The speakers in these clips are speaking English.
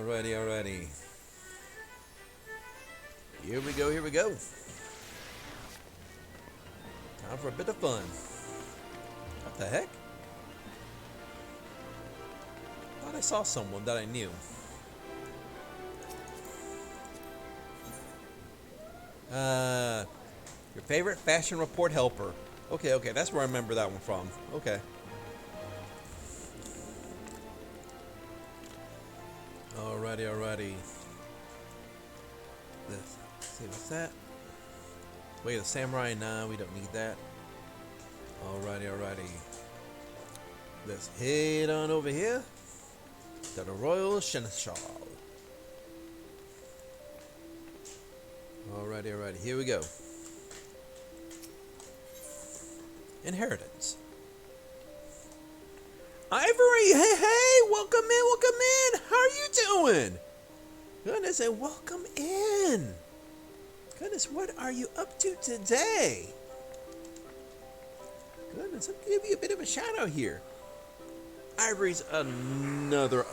Alrighty. Here we go. Time for a bit of fun. What the heck? Thought I saw someone that I knew. Your favorite fashion report helper. Okay, that's where I remember that one from. Okay. Alrighty. Let's see what's that. Wait, a samurai? Nah, we don't need that. Alrighty. Let's head on over here to the Royal Seneschal. Alrighty, here we go. Inheritance. Ivory, hey, welcome in. How are you doing? Goodness, and welcome in. Goodness, what are you up to today? Goodness, I'll give you a bit of a shout out here. Ivory's another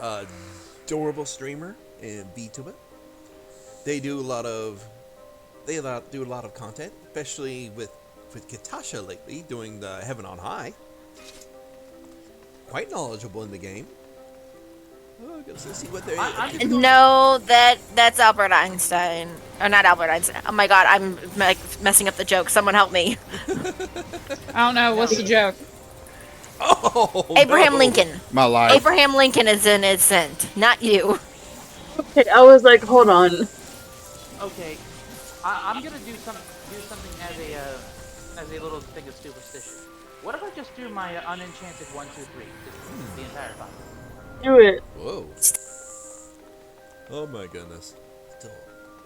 adorable streamer and VTuber. They do a lot of content, especially with Katasha lately, doing the Heaven on High. Quite knowledgeable in the game. Oh, let's see what they're. No, that's Albert Einstein, or not Albert Einstein. Oh my God, I'm like messing up the joke. Someone help me. I don't know. What's the joke? Oh, Abraham Lincoln. My life. Abraham Lincoln is innocent, not you. Okay, I was like, hold on. Okay, I'm gonna do something as a little thing of superstition. What if I just do my unenchanted 1, 2, 3, just the entire time? Do it. Whoa. Oh my goodness. Still,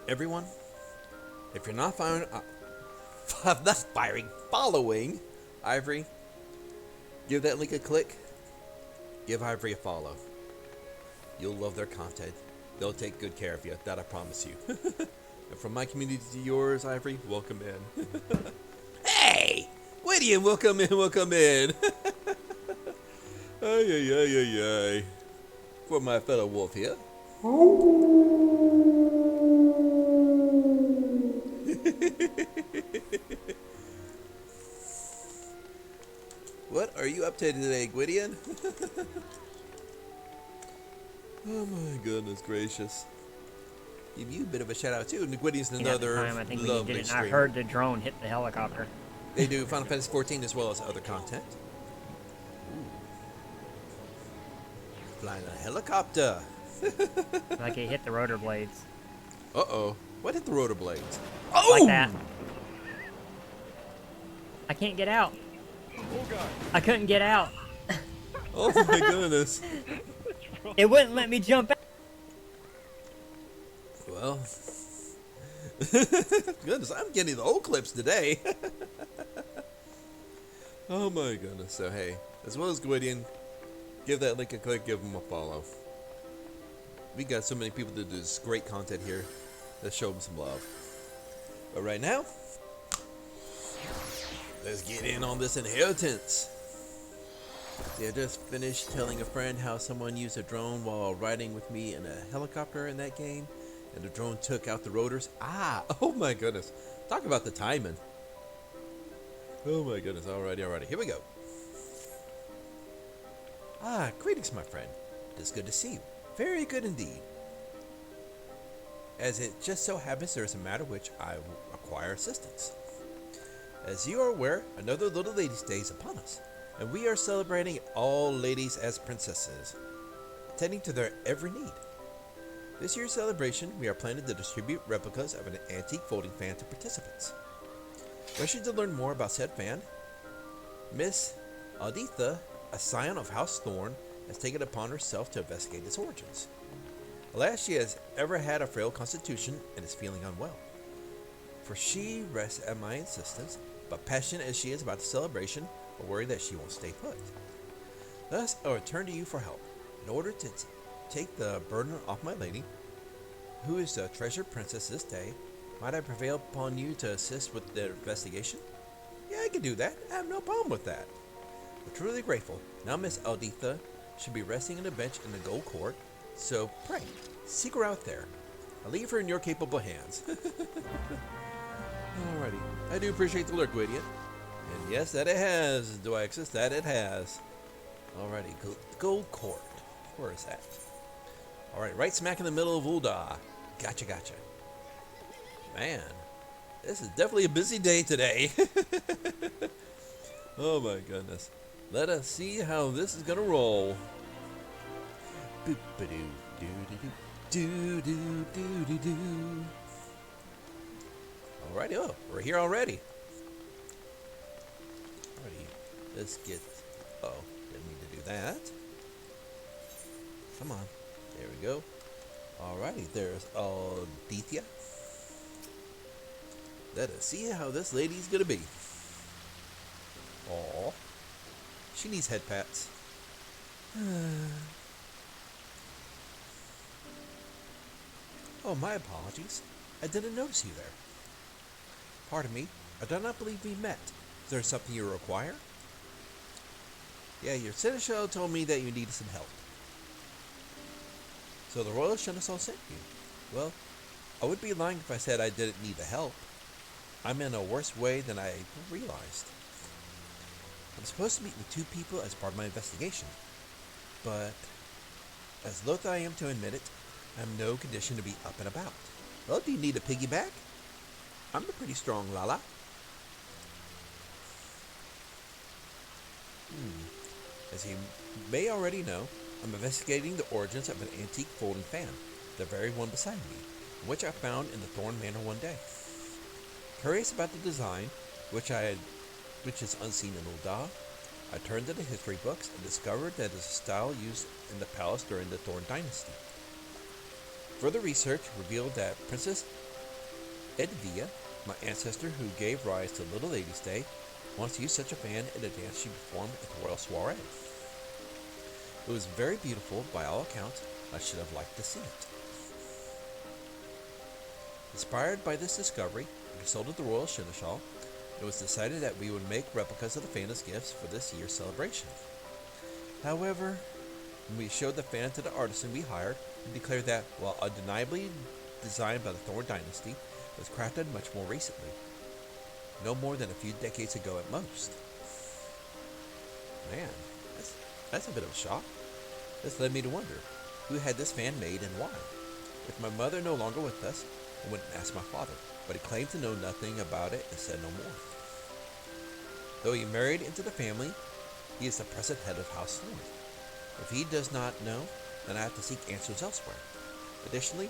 everyone, if you're not following Ivory, give that link a click. Give Ivory a follow. You'll love their content. They'll take good care of you. That I promise you. And from my community to yours, Ivory, welcome in. Hey! Gideon, welcome in. Ay. For my fellow wolf here. What are you up to today, Gideon? Oh my goodness gracious. Give you a bit of a shout out too. Gideon's another I think we lovely did it. streamer. I heard the drone hit the helicopter. They do Final Fantasy 14 as well as other content. Ooh. Flying a helicopter. Like it hit the rotor blades. Uh-oh. What hit the rotor blades? Oh! Like that. I can't get out. I couldn't get out. Oh my goodness. It wouldn't let me jump out. Well. Goodness, I'm getting the old clips today. Oh my goodness. So hey, as well as Gideon, give that link a click, give them a follow. We got so many people that do this great content here. Let's show them some love. But right now, let's get in on this inheritance. Yeah, just finished telling a friend how someone used a drone while riding with me in a helicopter in that game, and the drone took out the rotors. Oh my goodness. Talk about the timing. Oh my goodness. Alrighty. Here we go. Greetings, my friend. It's good to see you. Very good indeed. As it just so happens, there is a matter which I require assistance. As you are aware, another Little Ladies' Day is upon us, and we are celebrating all ladies as princesses, attending to their every need. This year's celebration, we are planning to distribute replicas of an antique folding fan to participants. Wishing to learn more about said fan, Miss Alditha, a scion of House Thorn, has taken it upon herself to investigate its origins. Alas, she has ever had a frail constitution and is feeling unwell. For she rests at my insistence, but passionate as she is about the celebration, I worry that she won't stay put. Thus, I return to you for help. In order to take the burden off my lady, who is the treasured princess this day, might I prevail upon you to assist with the investigation? Yeah, I can do that. I have no problem with that. We're truly grateful. Now Miss Alditha should be resting on a bench in the Gold Court, So pray, seek her out there. I leave her in your capable hands. Alrighty. I do appreciate the lurk, Gwydion. And yes, that it has. Do I exist? That it has. Alrighty. Gold Court. Where is that? Alright, right smack in the middle of Ul'dah. Gotcha, gotcha. Man, this is definitely a busy day today. Oh my goodness. Let us see how this is gonna roll. Boop-a-doo-doo-doo-doo. Alrighty, oh, we're here already. Alrighty, let's get. Oh, didn't need to do that. Come on, there we go. Alrighty, there's Aditya. Let us see how this lady's gonna be. Aw, she needs head pats. Oh, my apologies. I didn't notice you there. Pardon me, I do not believe we met. Is there something you require? Yeah, your seneschal told me that you needed some help. So the royal seneschal sent you. Well, I would be lying if I said I didn't need the help. I'm in a worse way than I realized. I'm supposed to meet with 2 people as part of my investigation, but as loath I am to admit it, I'm in no condition to be up and about. Well, do you need a piggyback? I'm a pretty strong Lala. As you may already know, I'm investigating the origins of an antique folding fan, the very one beside me, which I found in the Thorn Manor one day. Curious about the design, which is unseen in Ul'dah, I turned to the history books and discovered that it is a style used in the palace during the Thorn Dynasty. Further research revealed that Princess Edvia, my ancestor who gave rise to Little Lady's Day, once used such a fan in a dance she performed at the royal soiree. It was very beautiful by all accounts. I should have liked to see it. Inspired by this discovery, I consulted the royal seneschal. It was decided that we would make replicas of the fan as gifts for this year's celebration. However, when we showed the fan to the artisan we hired, he declared that, while undeniably designed by the Thorn Dynasty, it was crafted much more recently. No more than a few decades ago at most. Man, that's a bit of a shock. This led me to wonder, who had this fan made and why? With my mother no longer with us, I went and asked my father, but he claimed to know nothing about it and said no more. Though he married into the family, he is the present head of House Thorn. If he does not know, then I have to seek answers elsewhere. Additionally,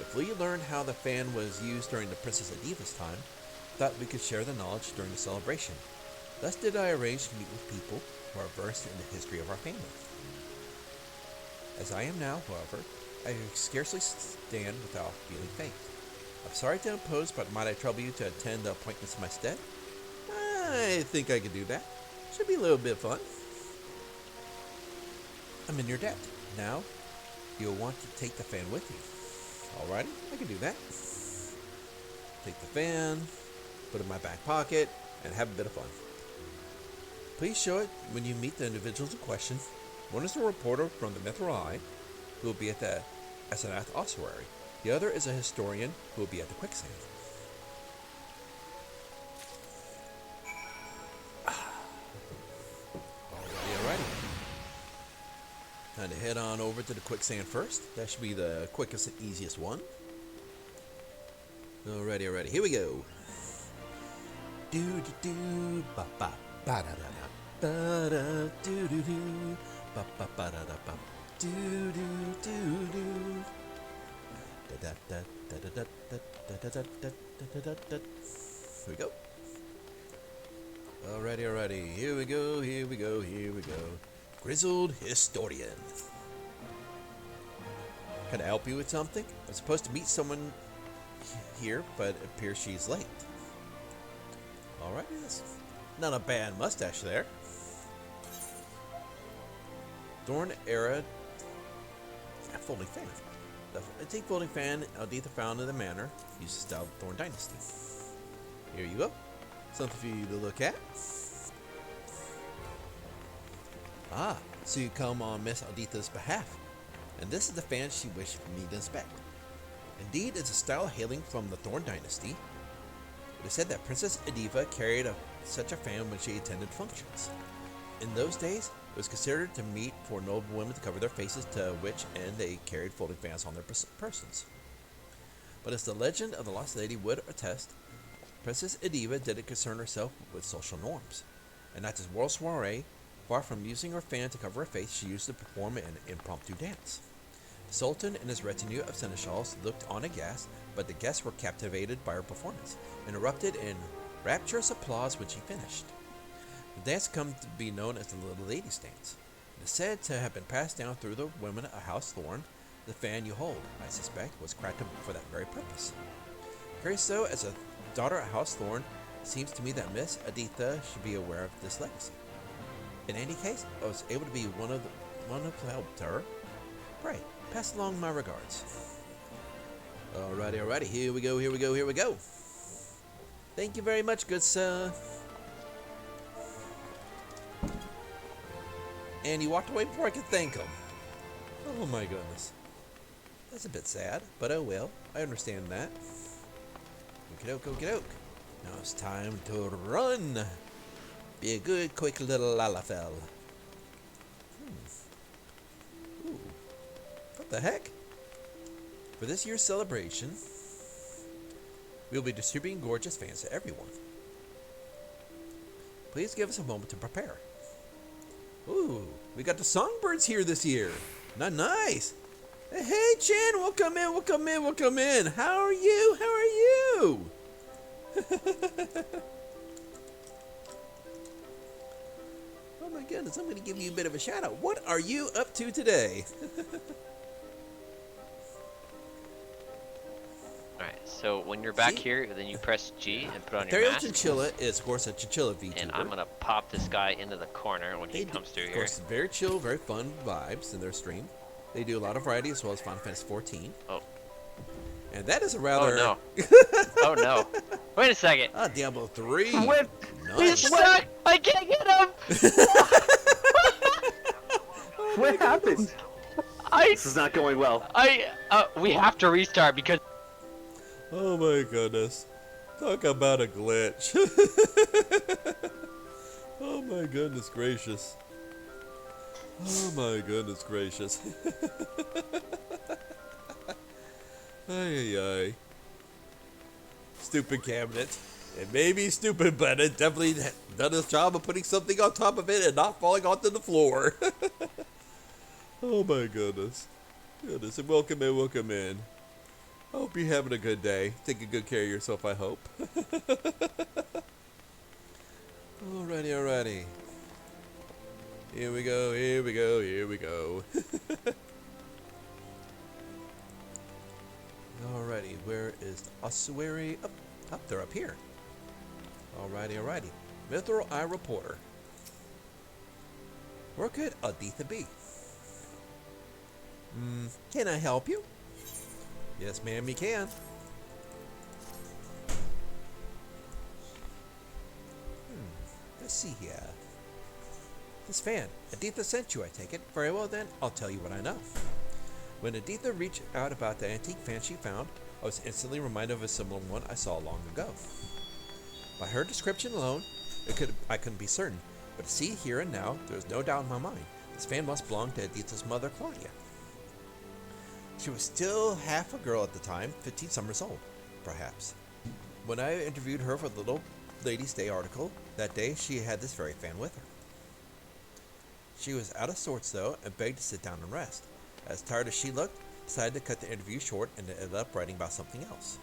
if we learn how the fan was used during the Princess Adiva's time, I thought we could share the knowledge during the celebration. Thus did I arrange to meet with people who are versed in the history of our family. As I am now, however, I can scarcely stand without feeling faint. I'm sorry to impose, but might I trouble you to attend the appointments in my stead? I think I could do that. Should be a little bit fun. I'm in your debt. Now, you'll want to take the fan with you. Alrighty, I can do that. Take the fan, put it in my back pocket, and have a bit of fun. Please show it when you meet the individuals in question. One is a reporter from the Mithril Eye, who will be at the Asenath Ossuary. The other is a historian who will be at the Quicksand. Alrighty. Time to head on over to the Quicksand first. That should be the quickest and easiest one. Alrighty. Here we go. Do do do ba ba ba da da da ba da do do do ba ba ba da da ba do do do do. Here we go. Alrighty. Here we go. Grizzled historian. Can I help you with something? I'm supposed to meet someone here, but it appears she's late. Alright, that's not a bad mustache there. Thorn era folding fan. The antique folding fan Aldetha found in the manor uses the style of the Thorn Dynasty. Here you go. Something for you to look at. Ah, so you come on Miss Aldetha's behalf. and this is the fan she wished me to inspect. Indeed, it's a style hailing from the Thorn Dynasty. It is said that Princess Ediva carried such a fan when she attended functions. In those days, it was considered to meet for noble women to cover their faces, to which end they carried folding fans on their persons. But as the legend of the Lost Lady would attest, Princess Ediva didn't concern herself with social norms, and at this royal soiree, far from using her fan to cover her face, she used to perform an impromptu dance. The Sultan and his retinue of seneschals looked on aghast, but the guests were captivated by her performance, and erupted in rapturous applause when she finished. The dance come to be known as the Little Lady's Dance. It is said to have been passed down through the women of House Thorn. The fan you hold, I suspect, was cracked for that very purpose. Very so, as a daughter of House Thorn, it seems to me that Miss Editha should be aware of this legacy. In any case, I was able to be one who helped her. Pray, pass along my regards. Alrighty, here we go. Thank you very much, good sir. And he walked away before I could thank him. Oh my goodness. That's a bit sad, but oh well. I understand that. Okie doke. Now it's time to run. Be a good, quick little lalafell. Ooh. What the heck? For this year's celebration, we'll be distributing gorgeous fans to everyone. Please give us a moment to prepare. Ooh, we got the songbirds here this year. Nice. Hey, Chan, welcome in. How are you? Oh my goodness, I'm going to give you a bit of a shout out. What are you up to today? Alright, so when you're back here, then you press G and put on your Ethereal mask. Chinchilla is, of course, a Chinchilla VTuber. And I'm gonna pop this guy into the corner when he comes through of here. course, very chill, very fun vibes in their stream. They do a lot of variety as well as Final Fantasy 14. Oh. And that is a rather... Oh no. Oh no. Wait a second. Ah, Diablo 3. Whip. Nice. He's stuck. I can't get him. What happened? This is not going well. We have to restart because. Oh my goodness. Talk about a glitch. Oh my goodness gracious. Ay. Stupid cabinet. It may be stupid, but it definitely done its job of putting something on top of it and not falling onto the floor. Oh my goodness. And welcome in. I hope you're having a good day. Taking good care of yourself, I hope. Alrighty. Here we go. Alrighty, where is the ossuary? Up, they're up here. Alrighty. Mithril Eye Reporter. Where could Aditha be? Can I help you? Yes, ma'am, you can. Let's see here. This fan. Aditha sent you, I take it. Very well then, I'll tell you what I know. When Aditha reached out about the antique fan she found, I was instantly reminded of a similar one I saw long ago. By her description alone, I couldn't be certain, but to see here and now, there was no doubt in my mind. This fan must belong to Aditha's mother, Claudia. She was still half a girl at the time, 15 summers old, perhaps. When I interviewed her for the Little Lady's Day article, that day she had this very fan with her. She was out of sorts though, and begged to sit down and rest. As tired as she looked, decided to cut the interview short and ended up writing about something else.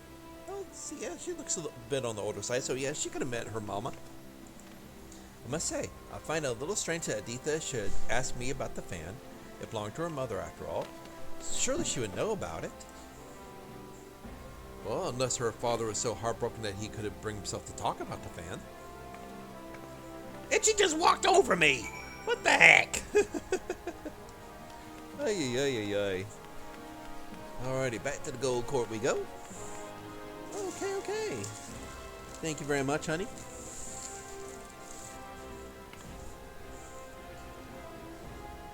Well, see, yeah, she looks a little bit on the older side, so yeah, she could have met her mama. I must say, I find it a little strange that Aditha should ask me about the fan. It belonged to her mother after all. Surely she would know about it. Well, unless her father was so heartbroken that he couldn't bring himself to talk about the fan. And she just walked over me! What the heck? Ay. Alrighty, back to the gold court we go. Okay. Thank you very much, honey.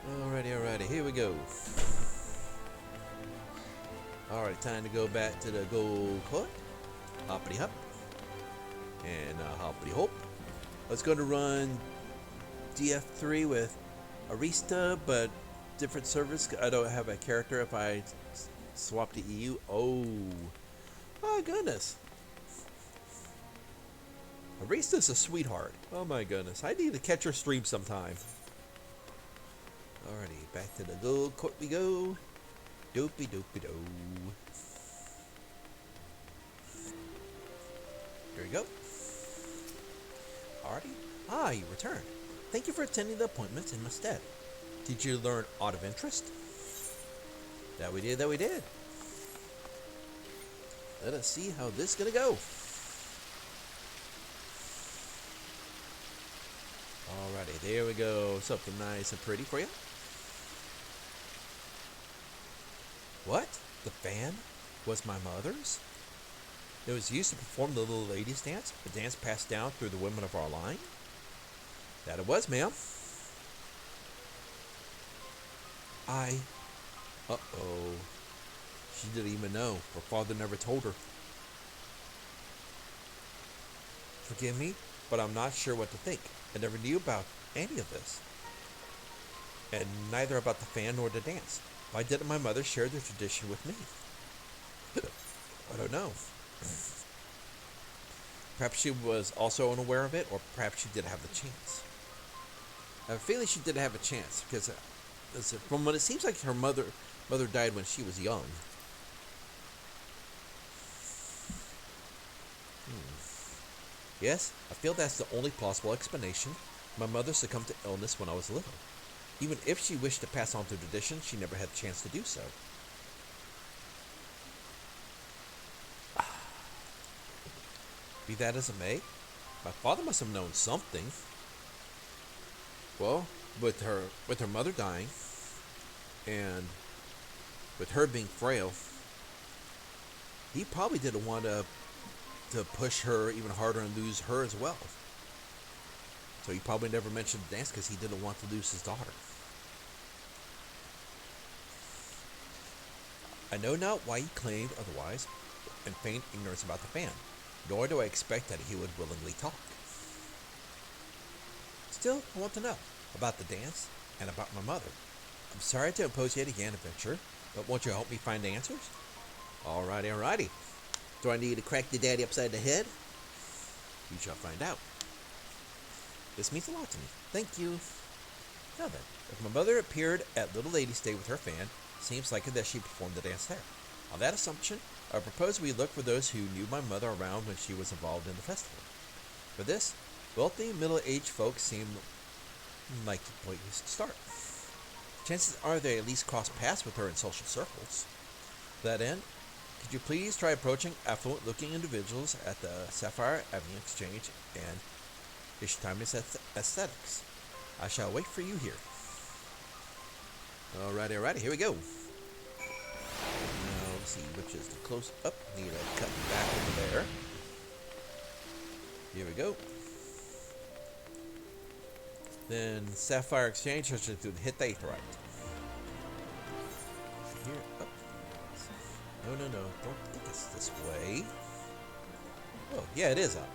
Alrighty, here we go. Alright, time to go back to the gold court. Hoppity hop. And hoppity hop. I was going to run DF3 with Arista, but different servers. I don't have a character if I swap to EU. Oh. My goodness. Arista's a sweetheart. Oh my goodness. I need to catch her stream sometime. Alrighty, back to the gold court we go. Dopey dopey do. There you go. Alrighty. Ah, you returned. Thank you for attending the appointments in my stead. Did you learn aught of interest? That we did, that we did. Let us see how this is gonna go. Alrighty, there we go. Something nice and pretty for you. What? The fan was my mother's? It was used to perform the little ladies' dance, a dance passed down through the women of our line? That it was, ma'am. Uh-oh. She didn't even know. Her father never told her. Forgive me, but I'm not sure what to think. I never knew about any of this. And neither about the fan nor the dance. Why didn't my mother share the tradition with me? I don't know. Perhaps she was also unaware of it, or perhaps she didn't have the chance. I have a feeling she didn't have a chance, because from what it seems like her mother died when she was young. Yes, I feel that's the only plausible explanation. My mother succumbed to illness when I was little. Even if she wished to pass on the tradition, she never had a chance to do so. Be that as it may, my father must have known something. Well, with her mother dying, and with her being frail, he probably didn't want to push her even harder and lose her as well. So he probably never mentioned the dance because he didn't want to lose his daughter. I know not why he claimed otherwise and feigned ignorance about the fan, nor do I expect that he would willingly talk. Still, I want to know about the dance and about my mother. I'm sorry to impose yet again, adventurer, but won't you help me find answers? Alrighty, alrighty. Do I need to crack the daddy upside the head? You shall find out. This means a lot to me. Thank you. Now then, if my mother appeared at Little Lady's Day with her fan, seems likely that she performed the dance there. On that assumption, I propose we look for those who knew my mother around when she was involved in the festival. For this, wealthy, middle-aged folks seem like the place to start. Chances are they at least cross paths with her in social circles. To that end, could you please try approaching affluent-looking individuals at the Sapphire Avenue Exchange and Ishtimus Aesthetics? I shall wait for you here. Alrighty, here we go. Now, let's see which is the close up. Need to cut back over there. Here we go. Then Sapphire Exchange, which is to hit the 8th right. Here, up. No, don't think it's this way. Oh, yeah, it is up.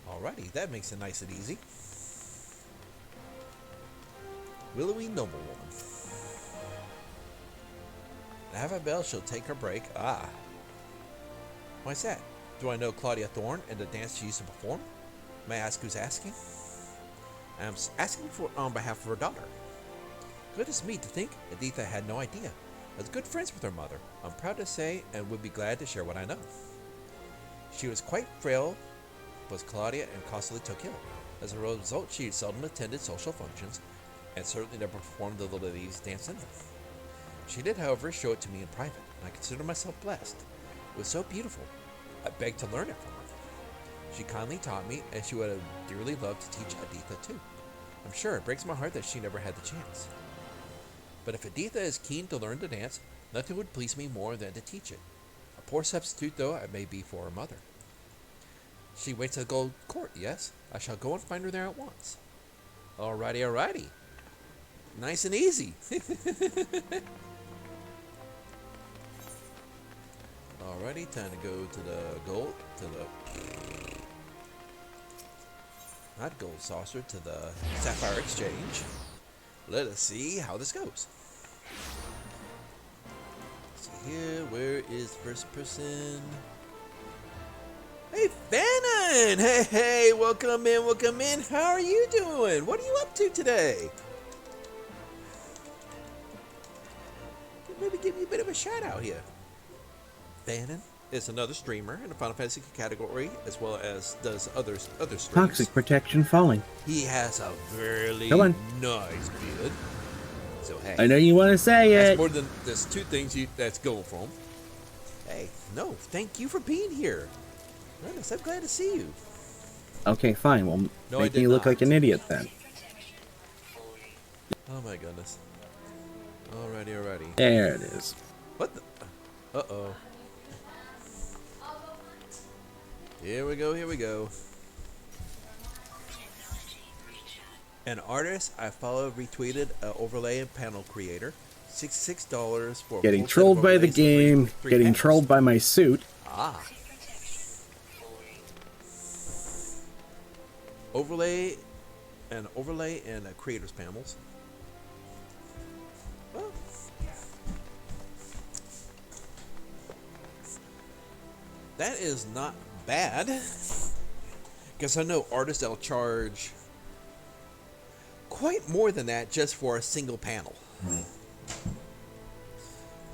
Alrighty, that makes it nice and easy. Willowy Noblewoman. Have a bell, she'll take her break. Ah. Why's that? Do I know Claudia Thorne and the dance she used to perform? May I ask who's asking? I'm asking on behalf of her daughter. Goodness me, to think Editha had no idea. I was good friends with her mother, I'm proud to say, and would be glad to share what I know. She was quite frail, was Claudia, and constantly took ill. As a result, she seldom attended social functions, and certainly never performed the little lady's dance in them. She did, however, show it to me in private, and I consider myself blessed. It was so beautiful, I begged to learn it from her. She kindly taught me, and she would have dearly loved to teach Editha too. I'm sure it breaks my heart that she never had the chance. But if Editha is keen to learn to dance, nothing would please me more than to teach it. A poor substitute though I may be for her mother. She waits at the Gold Court, yes? I shall go and find her there at once. Alrighty. Nice and easy. Alrighty, time to go to the gold, not gold saucer, to the sapphire exchange. Let us see how this goes. Let's see here, where is the first person? Hey, Fannin! Hey, welcome in, welcome in. How are you doing? What are you up to today? Maybe give me a bit of a shout out here. Fannin is another streamer in the Final Fantasy category, as well as does other streams. Toxic protection falling. He has a really Come on. nice beard. So hey, I know you want to say that's it. more than there's two things that's going for him. Hey, no, thank you for being here. Goodness, I'm glad to see you. Okay, fine. Well, No, I make did me look not. like an idiot then. Oh my goodness. Alrighty. There it is. What the? Uh-oh. Here we go. An artist I followed retweeted an overlay and panel creator. $66 for a Getting full set of trolled by the overlays and game. three Getting panels. trolled by my suit. Ah. Overlay and creators panels. Well, that is not bad. Because I know artists that'll charge quite more than that just for a single panel.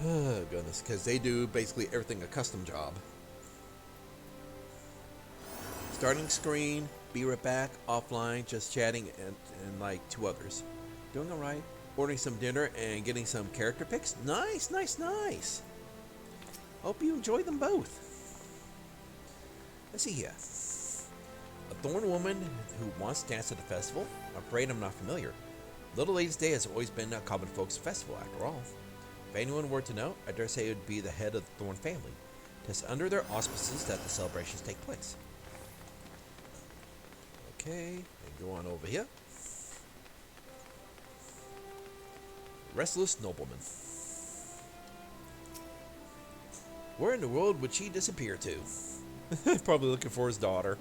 Oh goodness, because they do basically everything a custom job. Starting screen, be right back, offline, just chatting, and like two others. Doing alright. Ordering some dinner and getting some character picks. Nice. Hope you enjoy them both. Let's see here. A thorn woman who wants to dance at the festival? I'm afraid I'm not familiar. Little Ladies' Day has always been a common folks festival after all. If anyone were to know, I dare say it would be the head of the Thorn family. It is under their auspices that the celebrations take place. Okay, and go on over here. Restless nobleman. Where in the world would she disappear to? Probably looking for his daughter.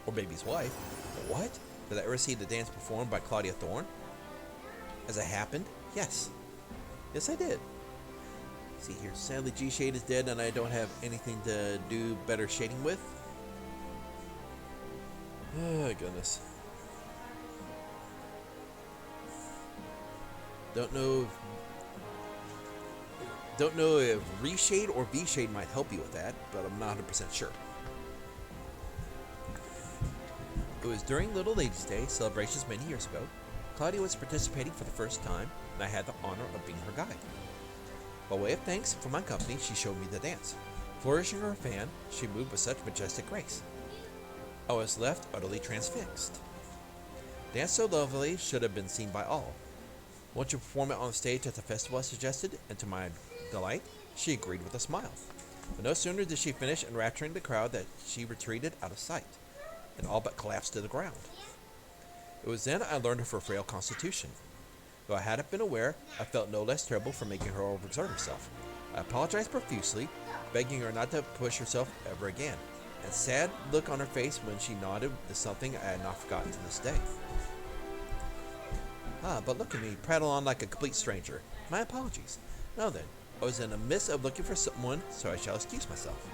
Or maybe his wife. But what? Did I ever see the dance performed by Claudia Thorne? As it happened? Yes. Yes, I did. See here. Sadly, G-Shade is dead and I don't have anything to do better shading with. Oh, goodness. Don't know if reshade or V-shade might help you with that, but I'm not 100% sure. It was during Little Ladies' Day celebrations many years ago. Claudia was participating for the first time, and I had the honor of being her guide. By way of thanks for my company, she showed me the dance. Flourishing her fan, she moved with such majestic grace. I was left utterly transfixed. Dance so lovely should have been seen by all. Won't you perform it on stage at the festival I suggested? And to my delight, she agreed with a smile. But no sooner did she finish enrapturing the crowd than she retreated out of sight, and all but collapsed to the ground. It was then I learned of her frail constitution. Though I hadn't been aware, I felt no less terrible for making her overexert herself. I apologized profusely, begging her not to push herself ever again. And sad look on her face when she nodded is something I had not forgotten to this day. Ah, but look at me, prattle on like a complete stranger. My apologies. Now then, I was in the midst of looking for someone, so I shall excuse myself.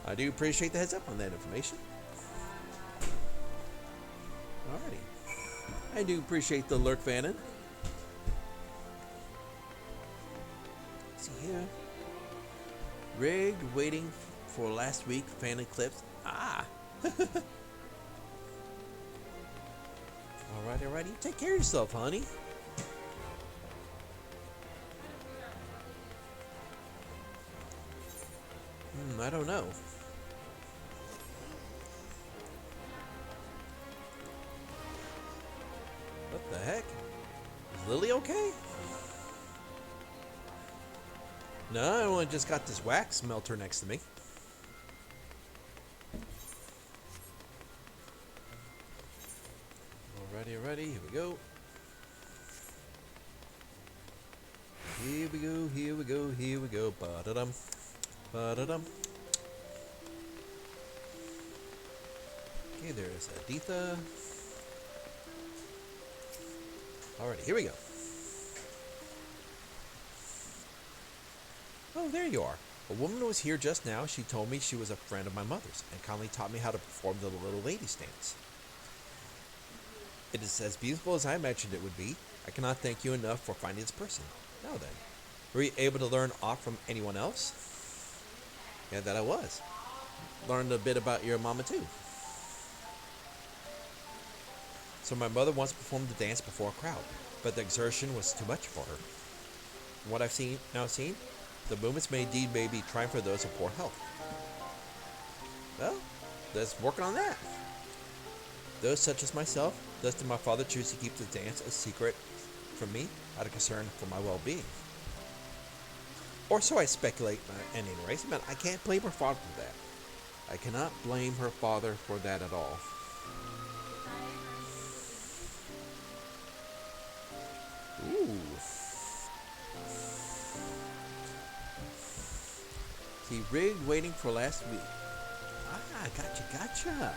I do appreciate the heads up on that information. Alrighty. I do appreciate the lurk, Fannin. Let's see here. Rigged, waiting for last week, Fannin clips. Ah! Alrighty. Take care of yourself, honey. I don't know. What the heck? Is Lily okay? No, I only just got this wax melter next to me. Alrighty, here we go. Here we go, here we go, here we go. Ba-da-dum. Ba-da-dum. Okay, there's Aditha. Alrighty, here we go. Oh, there you are. A woman was here just now. She told me she was a friend of my mother's and kindly taught me how to perform the little lady's dance. It is as beautiful as I imagined it would be. I cannot thank you enough for finding this person. Now then, were you able to learn aught from anyone else? Yeah, that I was. Learned a bit about your mama too. So my mother once performed the dance before a crowd, but the exertion was too much for her. From what I've seen, the movements may indeed be trying for those of poor health. Well, let's work on that. Those such as myself, thus did my father choose to keep the dance a secret from me, out of concern for my well-being. Or so I speculate, at any rate. But I can't blame her father for that. I cannot blame her father for that at all. Ooh. He rigged waiting for last week. Ah, gotcha.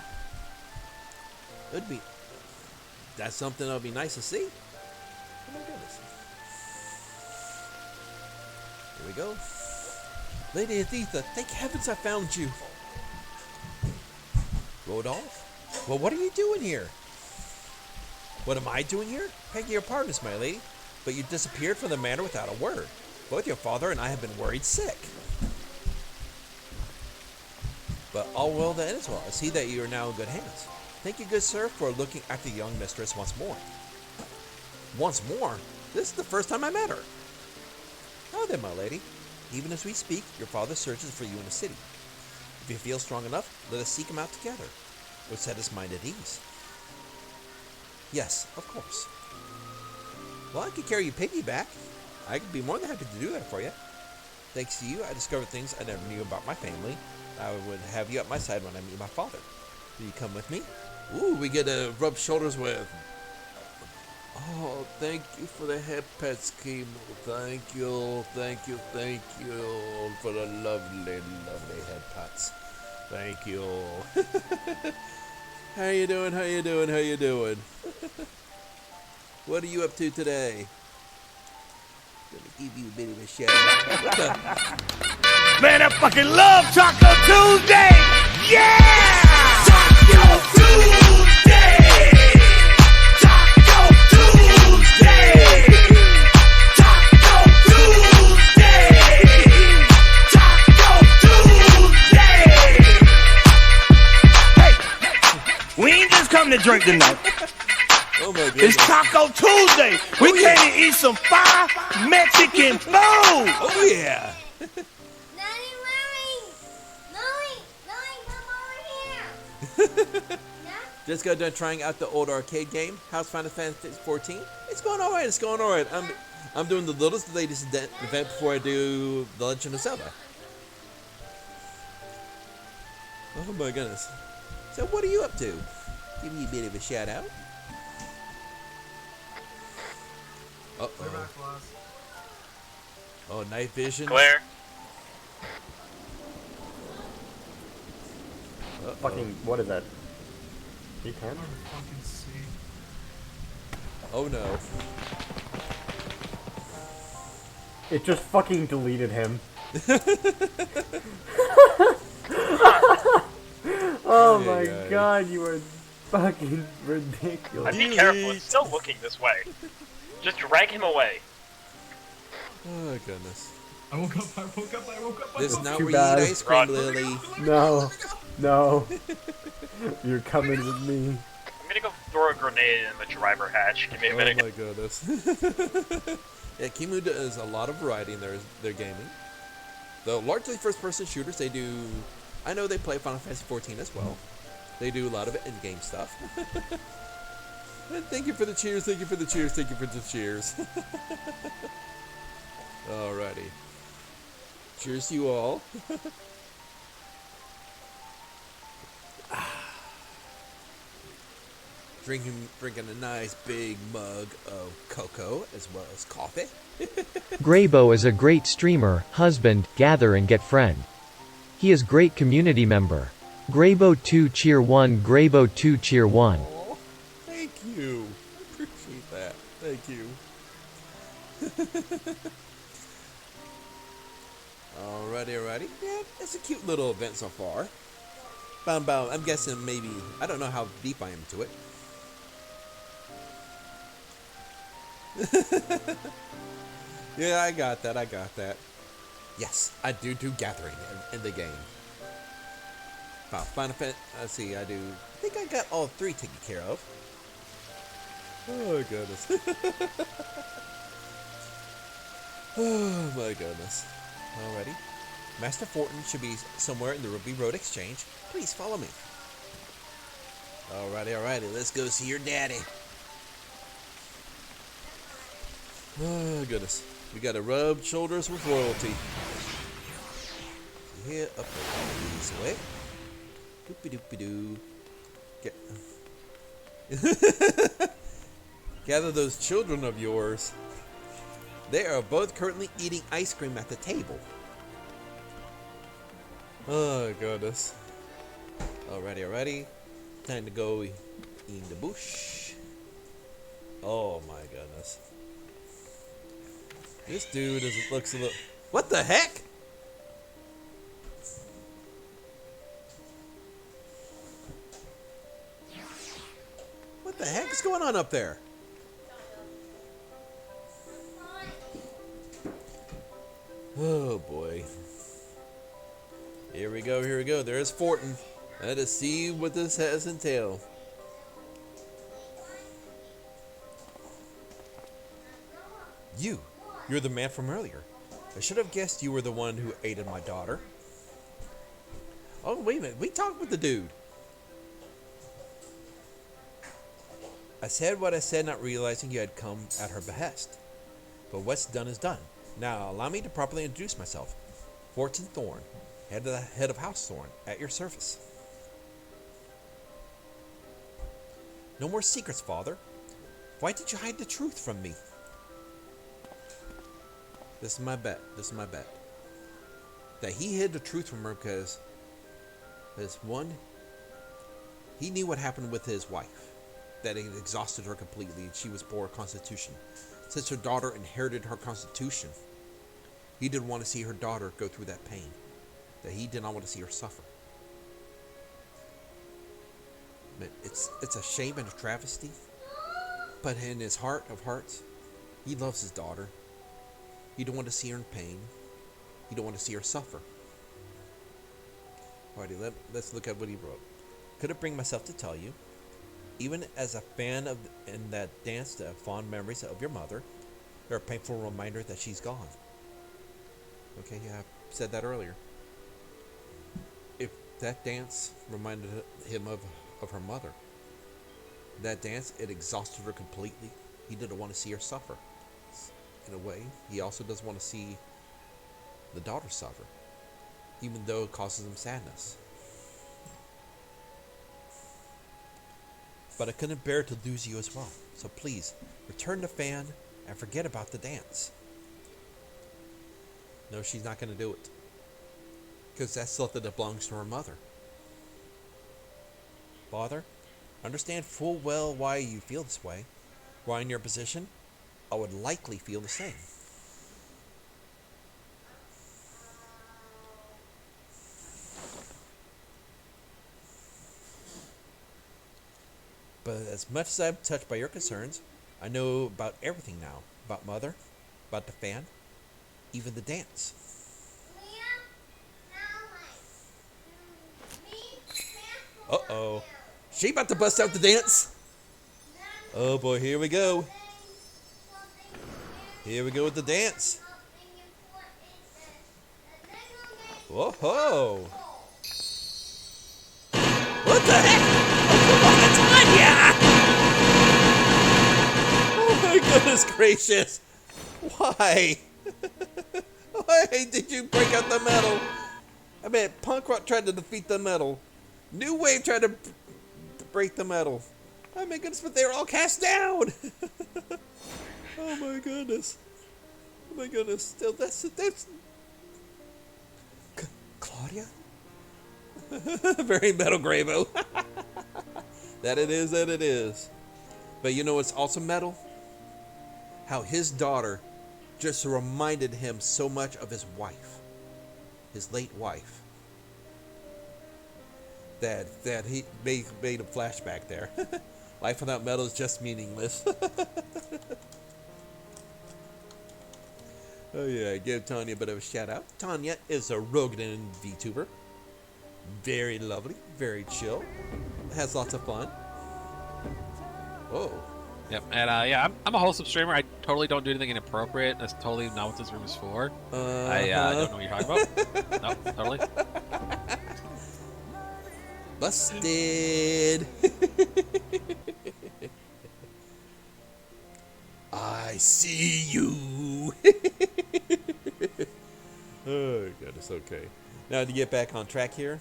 That's something that'll be nice to see. Oh my goodness. Here we go. Lady Aditha, thank heavens I found you. Rodolph? Well, what are you doing here? What am I doing here? Begging your pardons, my lady, but you disappeared from the manor without a word. Both your father and I have been worried sick. But all well that ends well. I see that you are now in good hands. Thank you, good sir, for looking after the young mistress once more. Once more? This is the first time I met her. Now then, my lady, even as we speak, your father searches for you in the city. If you feel strong enough, let us seek him out together. It would set his mind at ease. Yes, of course. Well, I could carry you piggyback. I could be more than happy to do that for you. Thanks to you, I discovered things I never knew about my family. I would have you at my side when I meet my father. Will you come with me? Ooh, we get to rub shoulders with. Oh, thank you for the head pets, Kimo. Thank you for the lovely head pets. Thank you. How you doing? What are you up to today? Gonna give you a bit of a shout out. What the? Man, I fucking love Taco Tuesday! Yeah! Taco Tuesday! Taco Tuesday! Taco Tuesday! Taco Tuesday! Hey! We ain't just come to drink tonight. Oh my goodness. It's Taco Tuesday! We came to eat some fire Mexican food! Oh yeah! Just got done trying out the old arcade game, House Final Fantasy 14. It's going all right. I'm doing the littlest latest event before I do The Legend of Zelda. Oh my goodness. So what are you up to? Give me a bit of a shout out. Uh-oh. Oh, night vision. Claire. Fucking, what is that? D10? Oh no. It just fucking deleted him. Oh my god, you are fucking ridiculous. I'd be careful, it's still looking this way. Just drag him away. Oh goodness. I woke up. This is not Too where you bad. eat ice cream, Lily. No. You're coming with me. I'm gonna go throw a grenade in the driver hatch. Give me a minute. Oh my goodness. Yeah, Kimu does a lot of variety in their gaming. Though largely first-person shooters, they do. I know they play Final Fantasy 14 as well. They do a lot of in-game stuff. And thank you for the cheers. Alrighty. Cheers to you all. drinking a nice big mug of cocoa as well as coffee. Greybow is a great streamer, husband, gather and get friend. He is great community member. Greybow 2 cheer 1 Greybow 2 cheer 1. Oh, thank you. I appreciate that. Thank you. Alrighty. Yeah, it's a cute little event so far. I'm guessing maybe, I don't know how deep I am to it. Yeah, I got that. Yes, I do gathering in the game. Final Fantasy, let's see, I think I got all 3 taken care of. Oh, goodness. Oh, my goodness. Alrighty. Master Fortin should be somewhere in the Ruby Road Exchange. Please follow me. Alrighty. Let's go see your daddy. Oh, goodness. We gotta rub shoulders with royalty. Here, up this way. Doopy-doopy-doo. Gather those children of yours. They are both currently eating ice cream at the table. Oh, goodness. Alrighty. Time to go in the bush. Oh, my goodness. This dude looks a little... What the heck? What the heck is going on up there? Oh boy. Here we go. There's Fortin. Let us see what this has entailed. You're the man from earlier. I should have guessed you were the one who aided my daughter. Oh, wait a minute. We talked with the dude. I said what I said, not realizing you had come at her behest. But what's done is done. Now, allow me to properly introduce myself. Fortin Thorn, head of House Thorn, at your service. No more secrets, Father. Why did you hide the truth from me? This is my bet. That he hid the truth from her because, one, he knew what happened with his wife. That it exhausted her completely and she was poor constitution. Since her daughter inherited her constitution, he didn't want to see her daughter go through that pain. That he did not want to see her suffer. But it's a shame and a travesty. But in his heart of hearts, he loves his daughter. He don't want to see her in pain. He don't want to see her suffer. Alrighty, let's look at what he wrote. Couldn't bring myself to tell you. Even as a fan of in that dance, the fond memories of your mother, they're a painful reminder that she's gone. Okay, yeah, I said that earlier. If that dance reminded him of her mother, that dance, it exhausted her completely. He didn't want to see her suffer. In a way, he also doesn't want to see the daughter suffer, even though it causes him sadness. But I couldn't bear to lose you as well. So please, return the fan and forget about the dance. No, she's not going to do it. Because that's something that belongs to her mother. Father, understand full well why you feel this way. Were I in your position, I would likely feel the same. But as much as I'm touched by your concerns, I know about everything now. About Mother, about the fan, even the dance. Uh-oh. She about to bust out the dance? Oh boy, here we go. Here we go with the dance. Whoa-ho. What the heck? Oh my goodness gracious. Why? Why did you break out the metal? I mean, Punk Rock tried to defeat the metal. New Wave tried to break the metal. Oh my goodness, but they were all cast down! Oh my goodness. Oh my goodness. Still, that's Claudia? Very metal Greybow. That it is. But you know what's also metal? How his daughter just reminded him so much of his wife. His late wife. That he made a flashback there. Life without metal is just meaningless. Oh yeah, give Tanya a bit of a shout out. Tanya is a Rogan VTuber. Very lovely, very chill. Has lots of fun. Whoa. Yep, and yeah, I'm a wholesome streamer. I totally don't do anything inappropriate. That's totally not what this room is for. I don't know what you're talking about. No, totally. Busted. I see you. Oh goodness, okay. Now to get back on track here,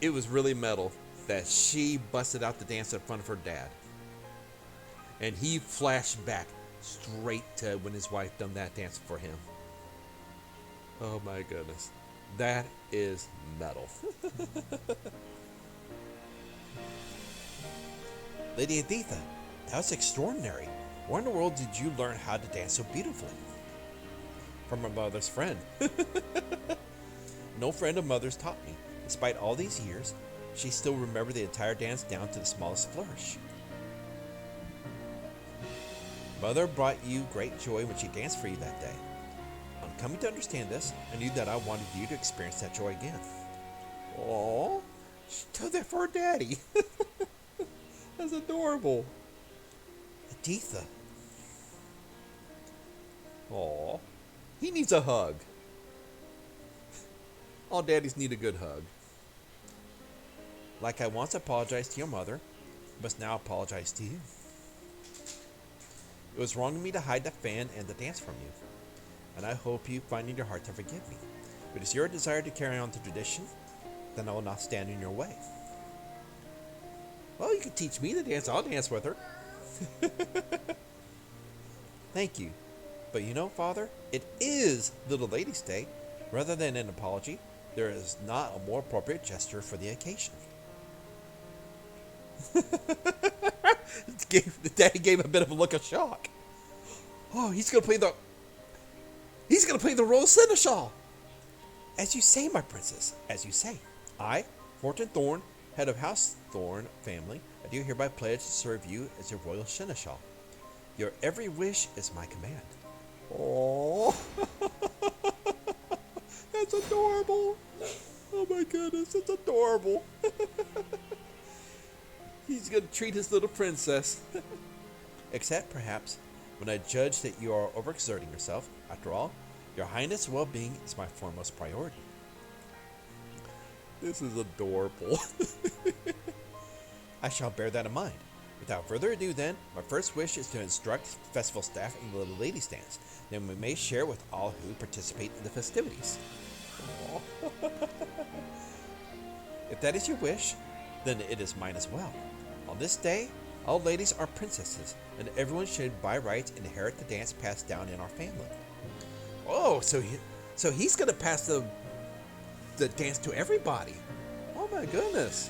it was really metal that she busted out the dance in front of her dad. And he flashed back straight to when his wife done that dance for him. Oh my goodness. That is metal. Lady Editha, that was extraordinary. Where in the world did you learn how to dance so beautifully? From my mother's friend. No friend of mother's taught me. Despite all these years, she still remembered the entire dance down to the smallest flourish. Mother brought you great joy when she danced for you that day. On coming to understand this, I knew that I wanted you to experience that joy again. Aww, she did that for her daddy. That's adorable. Editha. Aww, he needs a hug. All daddies need a good hug. Like I once apologized to your mother, I must now apologize to you. It was wrong of me to hide the fan and the dance from you, and I hope you find in your heart to forgive me. If it is your desire to carry on the tradition, then I will not stand in your way. Well, you can teach me to dance. I'll dance with her. Thank you. But you know, Father, it is Little Lady's Day. Rather than an apology, there is not a more appropriate gesture for the occasion. The daddy gave a bit of a look of shock. Oh, he's gonna play the role of Seneschal. As you say, my princess, as you say. I, Horton Thorn, head of House Thorn family, I do hereby pledge to serve you as your royal seneschal. Your every wish is my command. Oh, that's adorable. Oh my goodness, that's adorable. He's gonna treat his little princess. Except, perhaps, when I judge that you are overexerting yourself. After all, your highness' well-being is my foremost priority. This is adorable. I shall bear that in mind. Without further ado then, my first wish is to instruct festival staff in the Little Lady Dance. Then we may share with all who participate in the festivities. If that is your wish, then it is mine as well. On this day, all ladies are princesses, and everyone should by rights inherit the dance passed down in our family. Oh, so he's gonna pass the dance to everybody. Oh my goodness.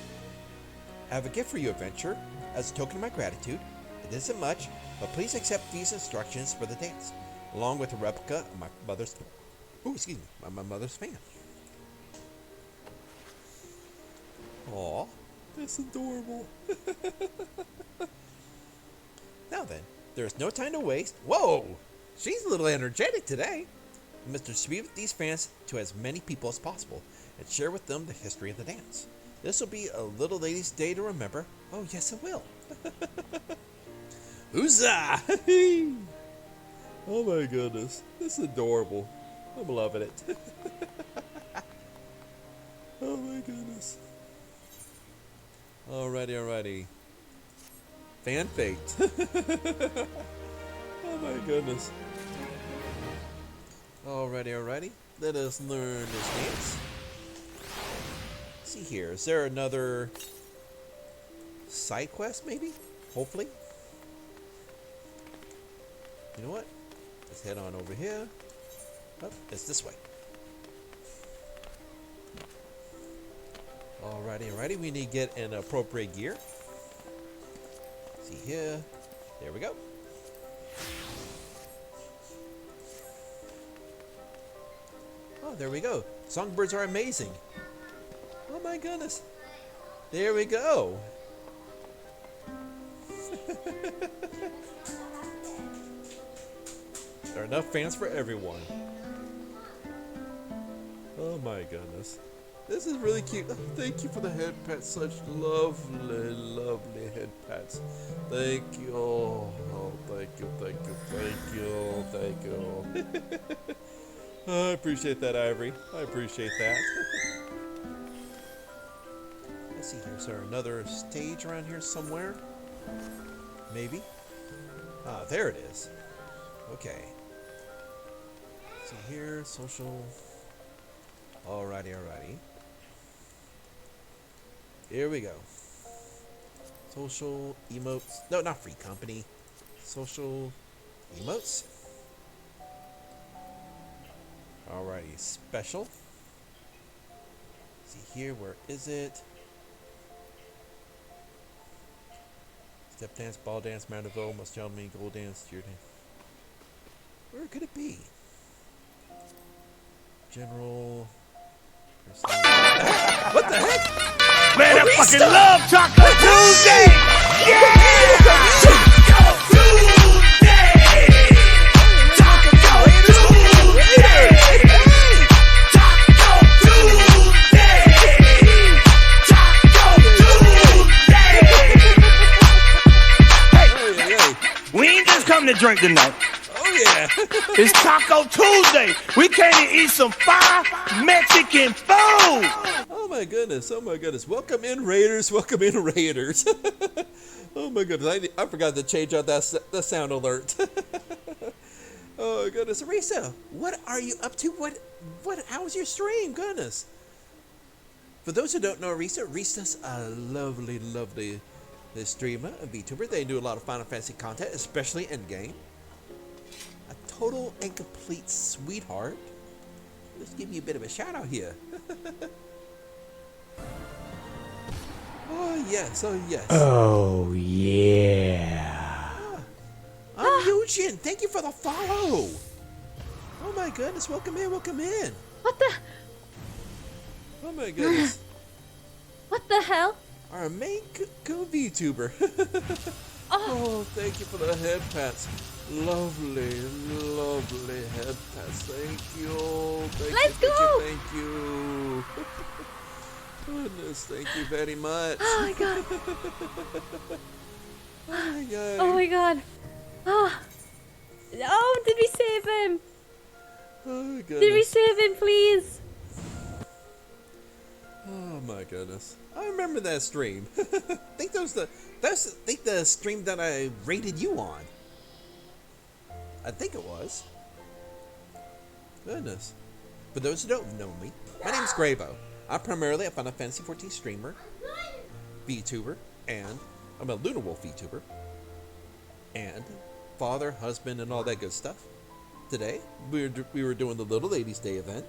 I have a gift for you, Adventure. As a token of my gratitude, it isn't much, but please accept these instructions for the dance, along with a replica of my mother's my mother's fan. Aw, that's adorable. Now then, there is no time to waste. Whoa! She's a little energetic today. We must distribute these fans to as many people as possible and share with them the history of the dance. This will be a Little Lady's Day to remember. Oh, yes, it will. Huzzah! Oh my goodness. This is adorable. I'm loving it. Oh my goodness. Alrighty. Fan fate. Oh my goodness. Alrighty. Let us learn this dance. See here, is there another side quest, maybe? Hopefully. You know what? Let's head on over here. Oh, it's this way. Alrighty. We need to get an appropriate gear. See here. There we go. Oh, there we go. Songbirds are amazing. Oh my goodness. There we go. There are enough fans for everyone. Oh my goodness. This is really cute. Oh, thank you for the head pats. Such lovely, lovely head pats. Thank you. Oh, thank you. I appreciate that, Ivory. I appreciate that. Let's see here. Is there another stage around here somewhere? Maybe. Ah, there it is. Okay. See here, social. Alrighty. Here we go. Social emotes. No, not free company. Social emotes. Alrighty, special. See here, where is it? Step dance, ball dance, Mandeville, must tell me, gold dance, deer dance. Where could it be? General. What the heck? Man, I fucking love Taco Tuesday! Yeah! We ain't just come to drink tonight. Oh yeah! It's Taco Tuesday. We came to eat some fire Mexican food. Oh my goodness! Welcome in, Raiders! Oh my goodness! I forgot to change out that sound alert. Oh goodness, Arisa, what are you up to? How was your stream? Goodness! For those who don't know Arisa's a lovely streamer, a VTuber. They do a lot of Final Fantasy content, especially in game. A total and complete sweetheart. Let's give you a bit of a shout out here. Oh yes. Oh yeah. I'm Eugene. Thank you for the follow. Oh my goodness, welcome in. What the? Oh my goodness. What the hell? Our main VTuber. Oh, thank you for the head pats. Lovely head pats. Thank you. Thank you. Goodness, thank you very much. Oh my god. Oh my god. Oh, did we save him? Oh goodness. Did we save him, please? Oh my goodness. I remember that stream. I think that's the stream that I rated you on. I think it was. Goodness. For those who don't know me, my name's Greybow. I'm primarily a Final Fantasy 14 streamer, VTuber, and I'm a Lunar Wolf VTuber, and father, husband, and all that good stuff. Today, we were doing the Little Ladies Day event,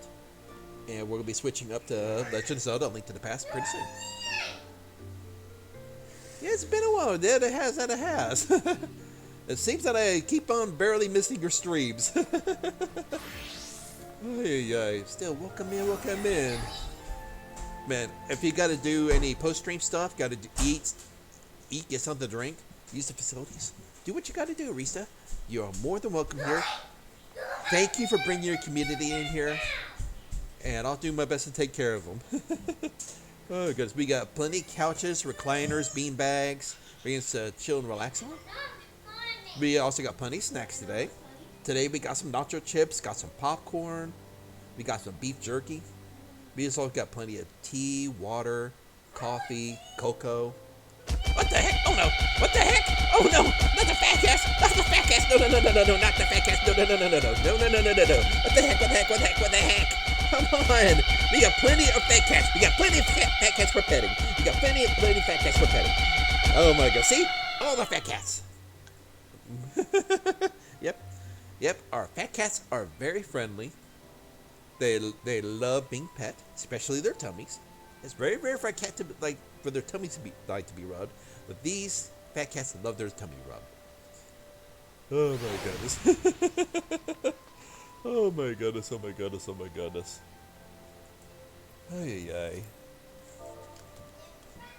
and we're going to be switching up to Legend of Zelda: A Link to the Past pretty soon. Yeah, it's been a while. Yeah, it has. It seems that I keep on barely missing your streams. Still, welcome in. Man, if you got to do any post-stream stuff, got to eat, get something to drink, use the facilities, do what you got to do, Arisa. You are more than welcome here. Thank you for bringing your community in here, and I'll do my best to take care of them. Oh, because we got plenty of couches, recliners, bean bags for you to chill and relax on. We also got plenty of snacks today. Today we got some nacho chips, got some popcorn, we got some beef jerky. We also got plenty of tea, water, coffee, cocoa. What the heck? Oh no! What the heck? Oh no! Not the fat cast! Not the fat cast! No! Not the fat cast! No! What the heck? Come on! We got plenty of fat cats. We got plenty of fat cats for petting. We got plenty of fat cats for petting. Oh my god, see? All the fat cats. Yep, our fat cats are very friendly. They love being pet, especially their tummies. It's very rare for a cat to like for their tummies to be rubbed, but these fat cats love their tummy rubbed. Oh my goodness. Oh my goodness, oh my goodness, oh my goodness. Ay, ay.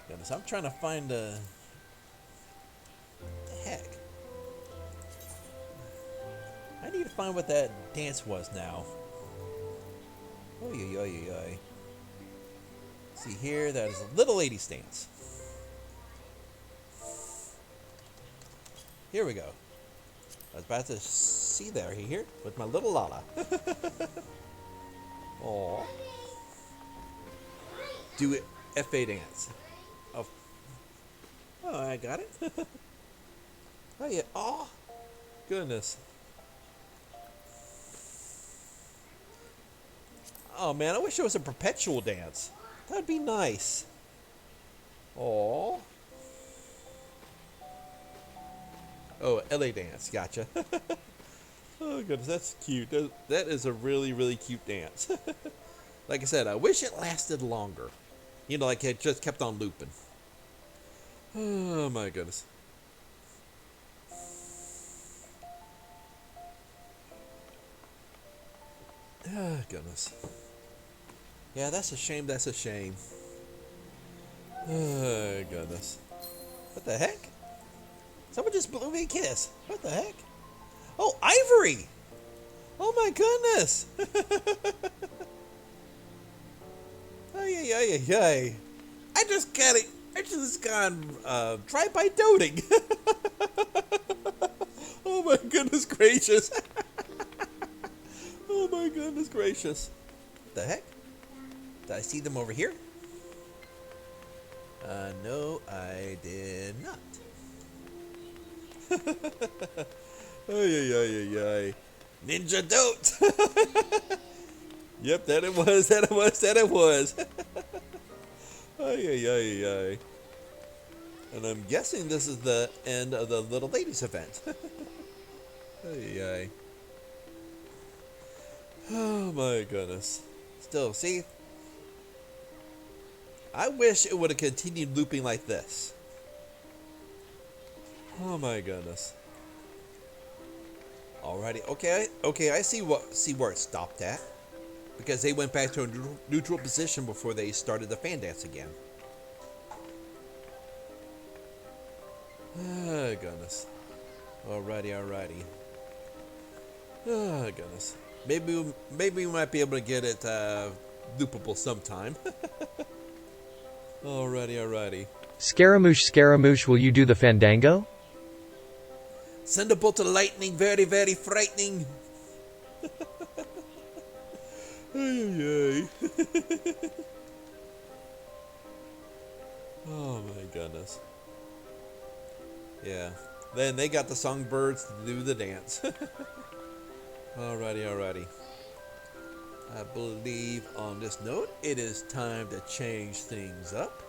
Goodness, I'm trying to find what the heck? I need to find what that dance was now. Oh, yeah. See here, that is a little lady's dance. Here we go. I was about to see there here with my little Lala. Aww. Do it FA dance. Oh, I got it. Oh yeah. Oh, goodness. Oh man, I wish it was a perpetual dance. That'd be nice. Aww. Oh, LA dance. Gotcha. Oh goodness, that's cute. That is a really, really cute dance. Like I said, I wish it lasted longer. You know, like it just kept on looping. Oh my goodness. Oh goodness. Yeah, that's a shame. That's a shame. Oh goodness. What the heck? Someone just blew me a kiss. What the heck? Oh, Ivory! Oh my goodness! Ay. I just gone drive-by doting. Oh my goodness gracious. Oh my goodness gracious. What the heck? Did I see them over here? No, I did not. Ay. Ninja dote. Yep, that it was. Ay. And I'm guessing this is the end of the little ladies event. Ay. Oh my goodness. Still, see? I wish it would have continued looping like this. Oh my goodness. Alrighty, okay, I see where it stopped at. Because they went back to a neutral position before they started the fan dance again. Oh goodness. Alrighty. Oh goodness. Maybe we might be able to get it loopable sometime. Alrighty. Scaramouche, will you do the fandango? Send a bolt of lightning, very, very frightening. Ay. Oh my goodness. Yeah. Then they got the songbirds to do the dance. Alrighty. I believe on this note, it is time to change things up.